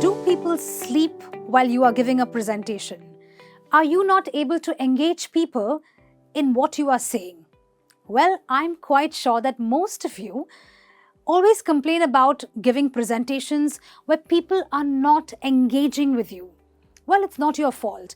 Do people sleep while you are giving a presentation? Are you not able to engage people in what you are saying? Well, I'm quite sure that most of you always complain about giving presentations where people are not engaging with you. Well, it's not your fault.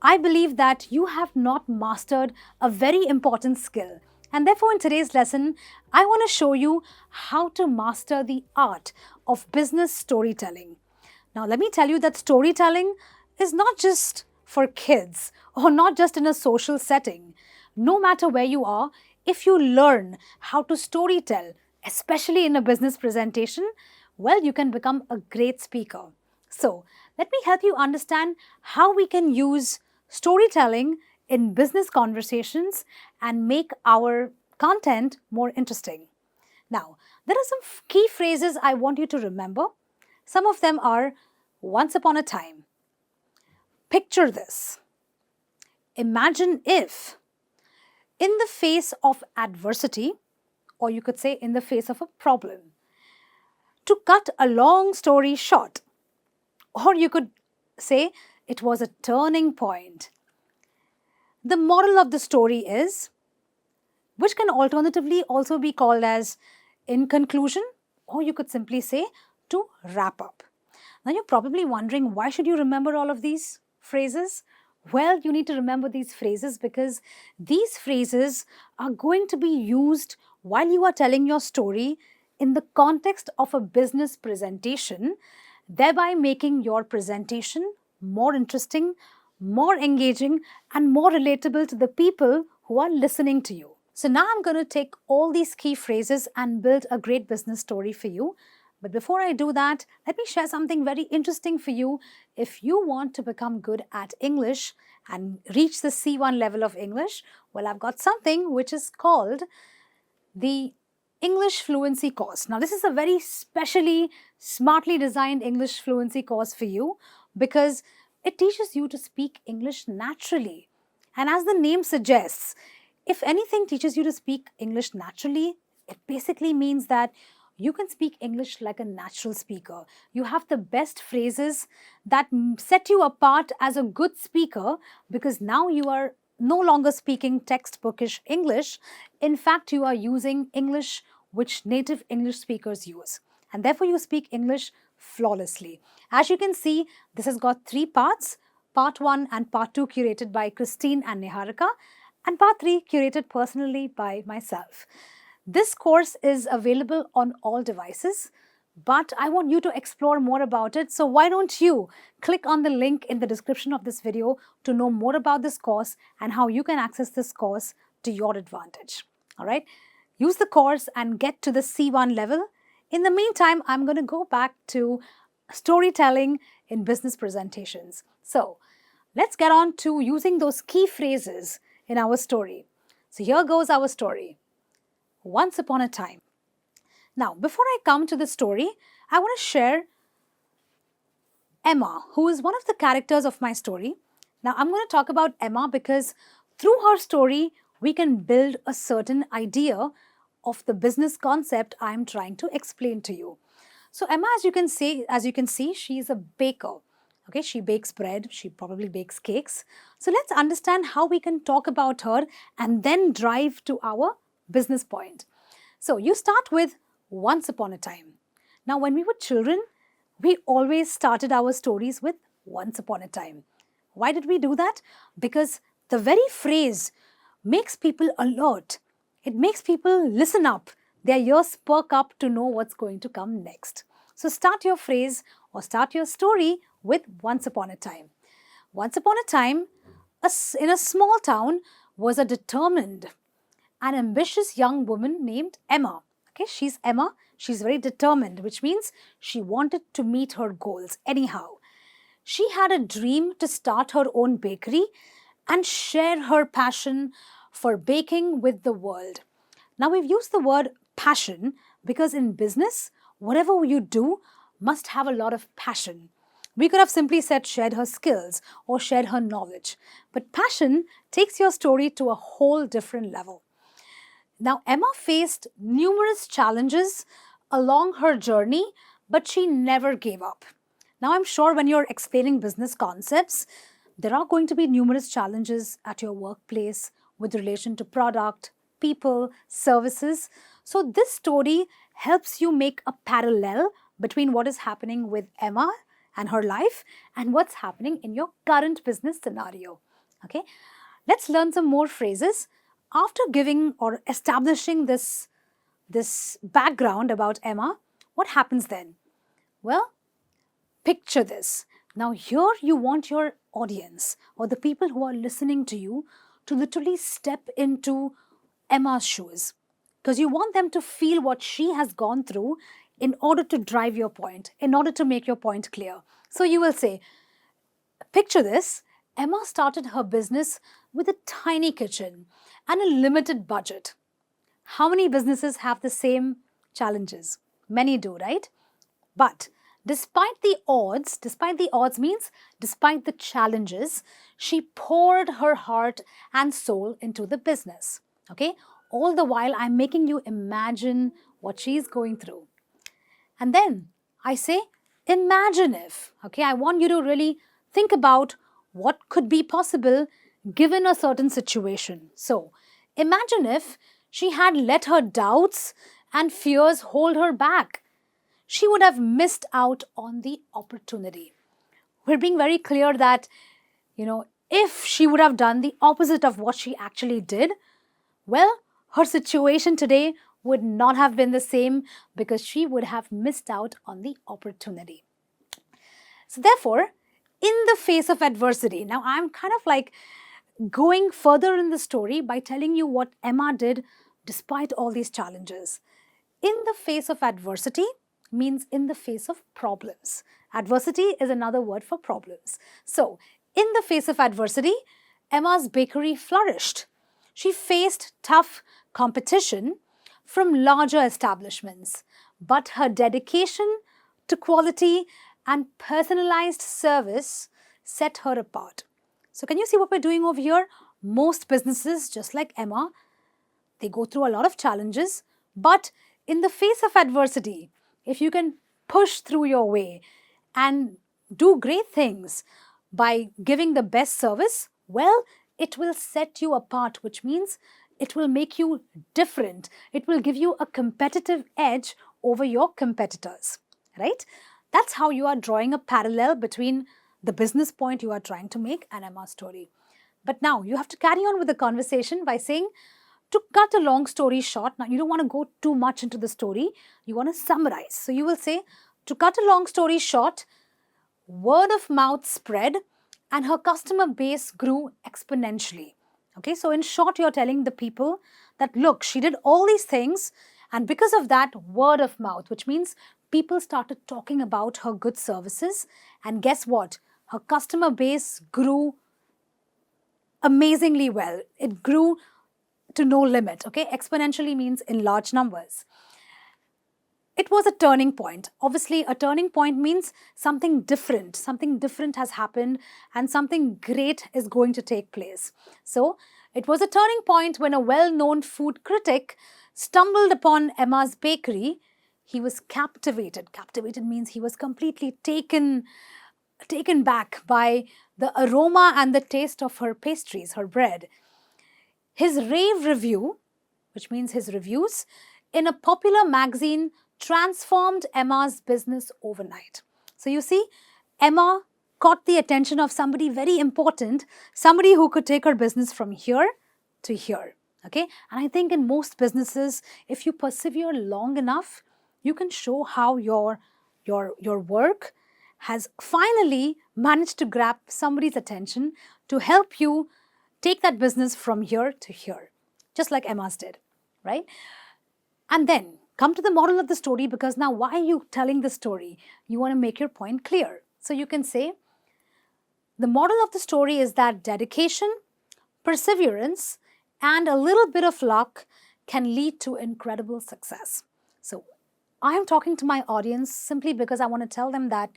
I believe that you have not mastered a very important skill. And therefore, in today's lesson, I want to show you how to master the art of business storytelling. Now, let me tell you that storytelling is not just for kids or not just in a social setting. No matter where you are, if you learn how to storytell, especially in a business presentation, well, you can become a great speaker. So, let me help you understand how we can use storytelling in business conversations and make our content more interesting. Now, there are some key phrases I want you to remember. Some of them are once upon a time, picture this, imagine if, in the face of adversity, or you could say in the face of a problem. To cut a long story short, or you could say it was a turning point. The moral of the story is, which can alternatively also be called as in conclusion, or you could simply say to wrap up. Now you're probably wondering, why should you remember all of these phrases? Well, you need to remember these phrases because these phrases are going to be used while you are telling your story in the context of a business presentation, thereby making your presentation more interesting, more engaging, and more relatable to the people who are listening to you. So now I'm going to take all these key phrases and build a great business story for you. But before I do that, let me share something very interesting for you. If you want to become good at English and reach the C1 level of English, well, I've got something which is called the English Fluency course. Now, this is a very specially, smartly designed English Fluency course for you because it teaches you to speak English naturally. And as the name suggests, if anything teaches you to speak English naturally, it basically means that you can speak English like a natural speaker. You have the best phrases that set you apart as a good speaker because now you are no longer speaking textbookish English. In fact, you are using English which native English speakers use. And therefore, you speak English flawlessly. As you can see, this has got 3 parts. Part 1 and Part 2 curated by Christine and Niharika, and Part 3 curated personally by myself. This course is available on all devices, but I want you to explore more about it. So why don't you click on the link in the description of this video to know more about this course and how you can access this course to your advantage. All right, use the course and get to the C1 level. In the meantime, I'm going to go back to storytelling in business presentations. So let's get on to using those key phrases in our story. So here goes our story. Once upon a time. Now, before I come to the story, I want to share Emma, who is one of the characters of my story. Now, I'm going to talk about Emma because through her story, we can build a certain idea of the business concept I'm trying to explain to you. So, Emma, as you can see, she is a baker. Okay, she bakes bread, she probably bakes cakes. So, let's understand how we can talk about her and then drive to our business point. So you start with once upon a time. Now, when we were children, we always started our stories with once upon a time. Why did we do that? Because the very phrase makes people alert. It makes people listen up. Their ears perk up to know what's going to come next. So start your phrase or start your story with once upon a time. Once upon a time, in a small town was a determined, an ambitious young woman named Emma. Okay, she's Emma. She's very determined, which means she wanted to meet her goals anyhow. She had a dream to start her own bakery and share her passion for baking with the world. Now, we've used the word passion because in business, whatever you do must have a lot of passion. We could have simply said shared her skills or shared her knowledge. But passion takes your story to a whole different level. Now, Emma faced numerous challenges along her journey, but she never gave up. Now, I'm sure when you're explaining business concepts, there are going to be numerous challenges at your workplace with relation to product, people, services. So, this story helps you make a parallel between what is happening with Emma and her life and what's happening in your current business scenario. Okay, let's learn some more phrases. After giving or establishing this background about Emma, what happens then? Well, picture this. Now, here you want your audience or the people who are listening to you to literally step into Emma's shoes because you want them to feel what she has gone through in order to drive your point, in order to make your point clear. So, you will say, picture this. Emma started her business with a tiny kitchen and a limited budget. How many businesses have the same challenges? Many do, right? But despite the odds means despite the challenges, she poured her heart and soul into the business. Okay? All the while, I'm making you imagine what she's going through. And then I say, imagine if. Okay? I want you to really think about what could be possible given a certain situation. So, imagine if she had let her doubts and fears hold her back. She would have missed out on the opportunity. We're being very clear that, if she would have done the opposite of what she actually did, well, her situation today would not have been the same because she would have missed out on the opportunity. So therefore, in the face of adversity, now I'm kind of like going further in the story by telling you what Emma did despite all these challenges. In the face of adversity means in the face of problems. Adversity is another word for problems. So, in the face of adversity, Emma's bakery flourished. She faced tough competition from larger establishments, but her dedication to quality and personalized service set her apart. So, can you see what we're doing over here? Most businesses, just like Emma, they go through a lot of challenges, but in the face of adversity, if you can push through your way and do great things by giving the best service, well, it will set you apart, which means it will make you different. It will give you a competitive edge over your competitors, right? That's how you are drawing a parallel between the business point you are trying to make and Emma's story. But now you have to carry on with the conversation by saying, to cut a long story short, now you don't want to go too much into the story, you want to summarize. So you will say, to cut a long story short, word of mouth spread and her customer base grew exponentially. Okay, so in short, you're telling the people that, look, she did all these things, and because of that, word of mouth, which means people started talking about her good services, and guess what? Her customer base grew amazingly well. It grew to no limit, okay? Exponentially means in large numbers. It was a turning point. Obviously, a turning point means something different. Something different has happened and something great is going to take place. So, it was a turning point when a well-known food critic stumbled upon Emma's bakery. He was captivated. Captivated means he was completely taken back by the aroma and the taste of her pastries, her bread. His rave review, which means his reviews, in a popular magazine transformed Emma's business overnight. So you see, Emma caught the attention of somebody very important, somebody who could take her business from here to here. Okay? And I think in most businesses, if you persevere long enough, you can show how your work has finally managed to grab somebody's attention to help you take that business from here to here, just like Emma's did, right? And then come to the moral of the story, because now why are you telling the story? You want to make your point clear. So you can say, the moral of the story is that dedication, perseverance, and a little bit of luck can lead to incredible success. So I am talking to my audience simply because I want to tell them that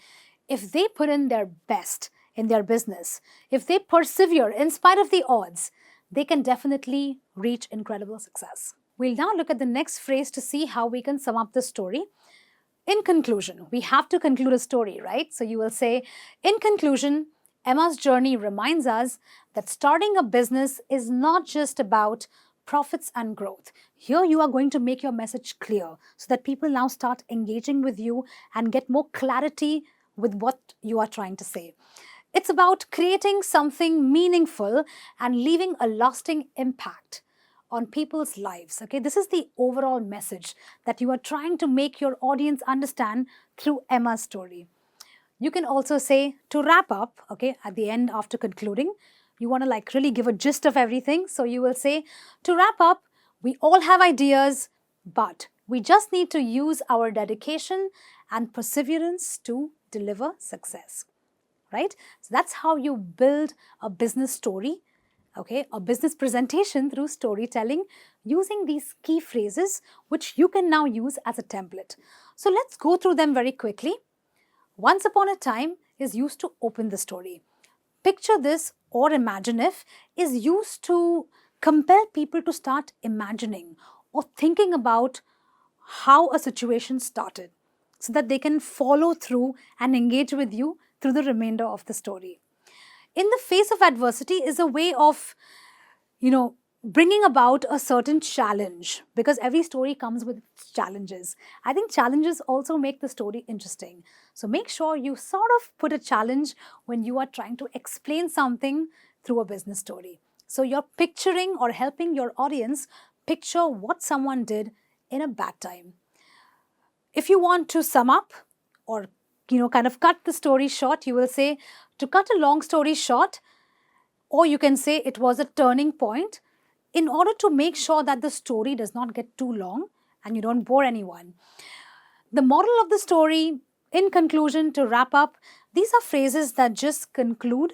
if they put in their best in their business, if they persevere in spite of the odds, they can definitely reach incredible success. We'll now look at the next phrase to see how we can sum up the story. In conclusion, we have to conclude a story, right? So you will say, in conclusion, Emma's journey reminds us that starting a business is not just about profits and growth. Here you are going to make your message clear so that people now start engaging with you and get more clarity with what you are trying to say. It's about creating something meaningful and leaving a lasting impact on people's lives. Okay, this is the overall message that you are trying to make your audience understand through Emma's story. You can also say, to wrap up, okay, at the end after concluding, you want to like really give a gist of everything. So you will say, to wrap up, we all have ideas, but we just need to use our dedication and perseverance to deliver success, right? So that's how you build a business story, okay, a business presentation through storytelling using these key phrases, which you can now use as a template. So let's go through them very quickly. Once upon a time is used to open the story. Picture this or imagine if is used to compel people to start imagining or thinking about how a situation started so that they can follow through and engage with you through the remainder of the story. In the face of adversity is a way of, bringing about a certain challenge, because every story comes with challenges. I think challenges also make the story interesting. So make sure you sort of put a challenge when you are trying to explain something through a business story. So you're picturing or helping your audience picture what someone did in a bad time. If you want to sum up or kind of cut the story short, you will say, to cut a long story short, or you can say it was a turning point, in order to make sure that the story does not get too long and you don't bore anyone. The moral of the story, in conclusion, to wrap up, these are phrases that just conclude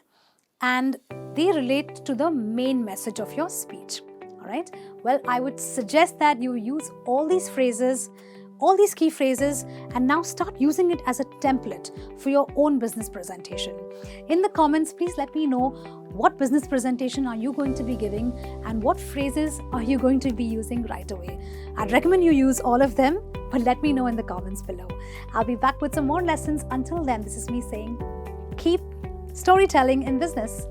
and they relate to the main message of your speech. All right. Well, I would suggest that you use all these phrases, all these key phrases, and now start using it as a template for your own business presentation. In the comments, please let me know what business presentation are you going to be giving and what phrases are you going to be using right away. I'd recommend you use all of them, but let me know in the comments below. I'll be back with some more lessons. Until then, this is me saying, keep storytelling in business.